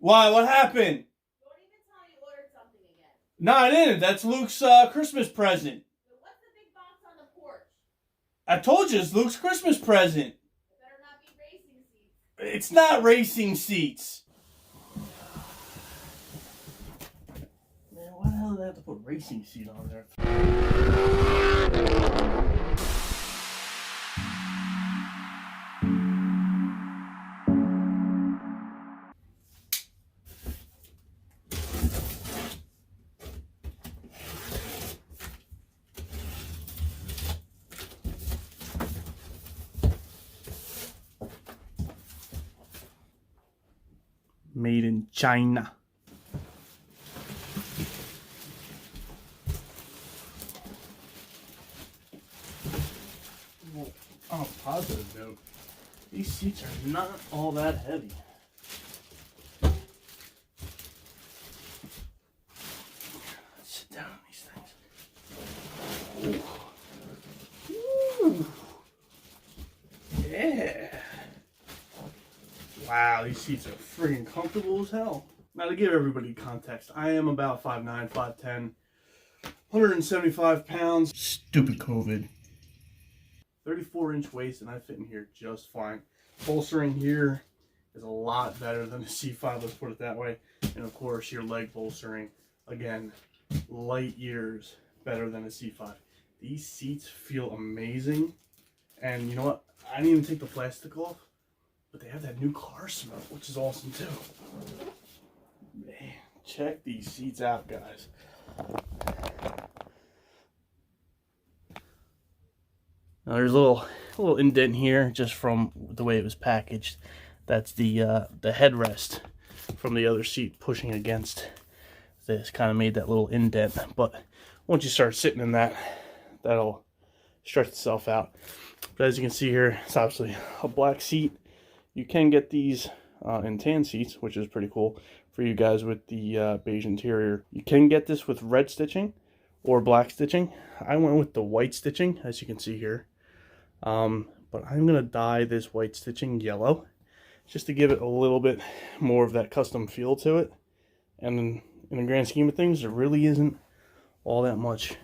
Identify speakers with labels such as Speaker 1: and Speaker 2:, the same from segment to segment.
Speaker 1: Why? What happened?
Speaker 2: Don't even tell me you ordered something again.
Speaker 1: No, I didn't. That's Luke's Christmas present.
Speaker 2: What's the big box on the porch?
Speaker 1: I told you, it's Luke's Christmas present.
Speaker 2: It better not be racing seats.
Speaker 1: It's not racing seats. Man, why the hell did I have to put racing seat on there? Made in China. Well, on a positive note, these seats are not all that heavy. Let's sit down on these things. Ooh. Ooh. Yeah. Wow, these seats are freaking comfortable as hell. Now, to give everybody context, I am about 5'9", 5'10", 175 pounds. Stupid COVID. 34-inch waist, and I fit in here just fine. Bolstering here is a lot better than a C5, let's put it that way. And of course, your leg bolstering, again, light years better than a C5. These seats feel amazing. And you know what? I didn't even take the plastic off. But they have that new car smell, which is awesome too. Man, check these seats out, guys. Now there's a little indent here just from the way it was packaged. That's the headrest from the other seat pushing against this. Kind of made that little indent. But once you start sitting in that, that'll stretch itself out. But as you can see here, it's obviously a black seat. You can get these in tan seats, which is pretty cool for you guys with the beige interior. You can get this with red stitching or black stitching. I went with the white stitching, as you can see here. But I'm going to dye this white stitching yellow just to give it a little bit more of that custom feel to it. And in the grand scheme of things, there really isn't all that much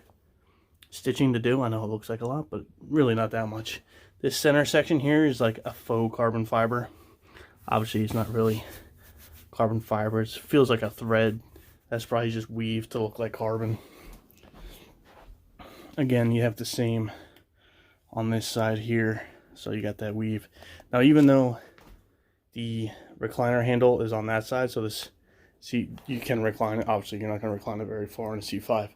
Speaker 1: stitching to do. I know it looks like a lot, but really not that much. This center section here is like a faux carbon fiber. Obviously, it's not really carbon fiber. It feels like a thread. That's probably just weaved to look like carbon. Again, you have the same on this side here. So you got that weave. Now, even though the recliner handle is on that side, so this seat, you can recline it. Obviously, you're not going to recline it very far in a C5.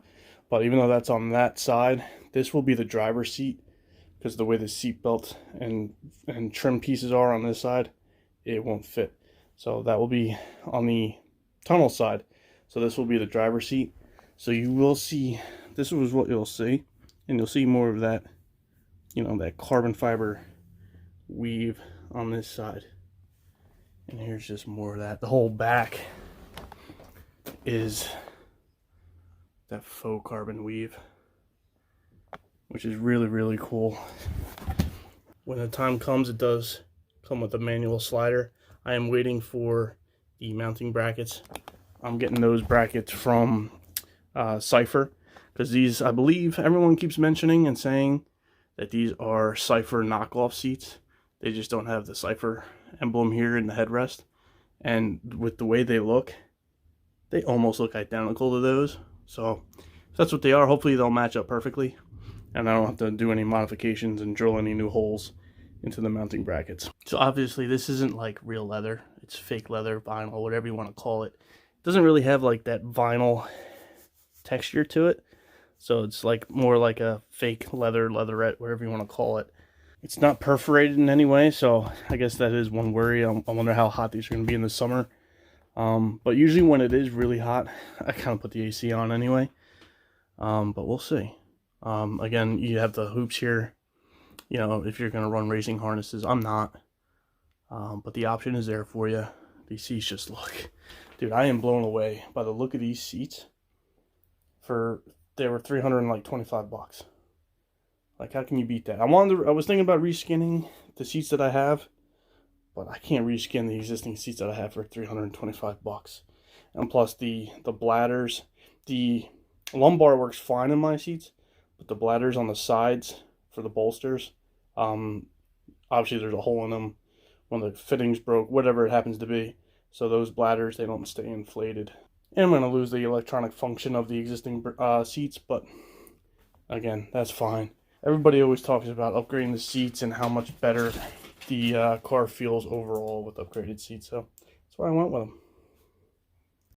Speaker 1: But even though that's on that side, this will be the driver's seat. Because the way the seat belt and trim pieces are on this side, it won't fit. So that will be on the tunnel side. So this will be the driver's seat. So you will see, this is what you'll see. And you'll see more of that, you know, that carbon fiber weave on this side. And here's just more of that. The whole back is that faux carbon weave, which is really, really cool. When the time comes, it does come with a manual slider. I am waiting for the mounting brackets. I'm getting those brackets from Cypher, because these, I believe, everyone keeps mentioning and saying that these are Cypher knockoff seats. They just don't have the Cypher emblem here in the headrest. And with the way they look, they almost look identical to those. So if that's what they are, hopefully they'll match up perfectly. And I don't have to do any modifications and drill any new holes into the mounting brackets. So obviously this isn't like real leather. It's fake leather, vinyl, whatever you want to call it. It doesn't really have like that vinyl texture to it. So it's like more like a fake leather, leatherette, whatever you want to call it. It's not perforated in any way, so I guess that is one worry. I wonder how hot these are going to be in the summer. But usually when it is really hot, I kind of put the AC on anyway. But we'll see. Again, you have the hoops here, you know, if you're going to run racing harnesses. I'm not. But the option is there for you. These seats just look... Dude, I am blown away by the look of these seats. They were $325. Like, how can you beat that? I was thinking about reskinning the seats that I have, but I can't reskin the existing seats that I have for $325. And plus the bladders, the lumbar works fine in my seats, but the bladders on the sides for the bolsters, obviously there's a hole in them when the fittings broke, whatever it happens to be. So those bladders, they don't stay inflated. And I'm going to lose the electronic function of the existing seats, but again, that's fine. Everybody always talks about upgrading the seats and how much better the car feels overall with upgraded seats, so that's why I went with them.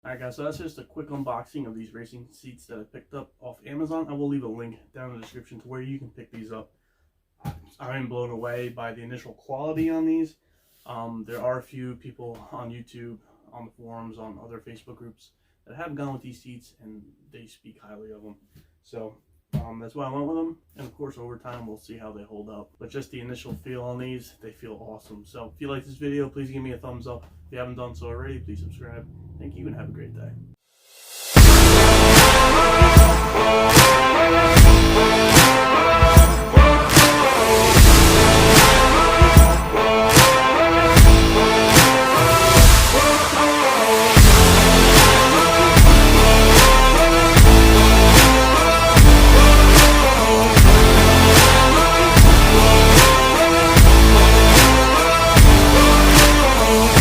Speaker 1: Alright guys, so that's just a quick unboxing of these racing seats that I picked up off Amazon. I will leave a link down in the description to where you can pick these up. I'm blown away by the initial quality on these. There are a few people on YouTube, on the forums, on other Facebook groups that have gone with these seats and they speak highly of them. So that's why I went with them, and of course over time we'll see how they hold up. But just the initial feel on these, they feel awesome. So if you like this video, please give me a thumbs up. If you haven't done so already, please subscribe. Thank you and have a great day.